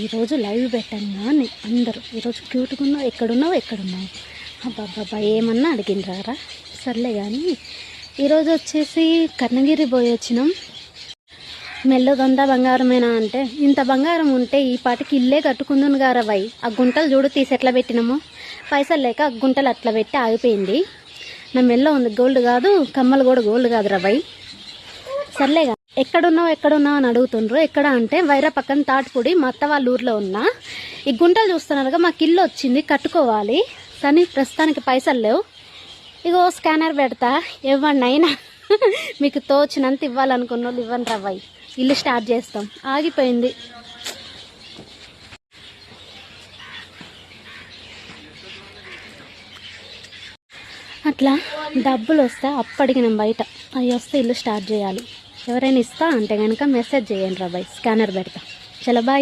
ఈరోజు లైవ్ పెట్టాను కానీ అందరూ ఈరోజు క్యూట్గా ఉన్నావు, ఎక్కడున్నావు అబ్బాబ్బా ఏమన్నా అడిగినరా. సర్లే కానీ ఈరోజు వచ్చేసి కర్ణగిరి పోయి వచ్చినాం. మెల్లదంతా బంగారమేనా అంటే, ఇంత బంగారం ఉంటే ఈ పాటికి ఇల్లే కట్టుకుందును గారవై. ఆ గుంటలు చూడు తీసి ఎట్లా పెట్టినాము, పైసలు లేక ఆ గుంటలు అట్లా పెట్టి ఆగిపోయింది. నా మెల్ల ఉంది గోల్డ్ కాదు, కమ్మలు కూడా గోల్డ్ కాదు రవై. సర్లేగా ఎక్కడున్నావు అని అడుగుతుండ్రు. ఎక్కడ అంటే వైరా పక్కన తాటిపూడి మా అత్త వాళ్ళ ఊర్లో ఉన్నా. ఈ గుంటలు చూస్తున్నారుగా, మాకు ఇల్లు వచ్చింది కట్టుకోవాలి కానీ ప్రస్తుతానికి పైసలు లేవు. ఇగో స్కానర్ పెడతా, ఇవ్వండి అయినా మీకు తోచినంత ఇవ్వాలనుకున్న వాళ్ళు ఇవ్వండి రవ్వై, ఇల్లు స్టార్ట్ చేస్తాం. ఆగిపోయింది. అట్లా డబ్బులు వస్తే అప్పటికి నేను బయట అవి వస్తే ఇల్లు స్టార్ట్ చేయాలి. ఎవరైనా ఇస్తా అంటే కనుక మెసేజ్ చేయండి రవ్వై, స్కానర్ పెడతా. చలో బాయ్.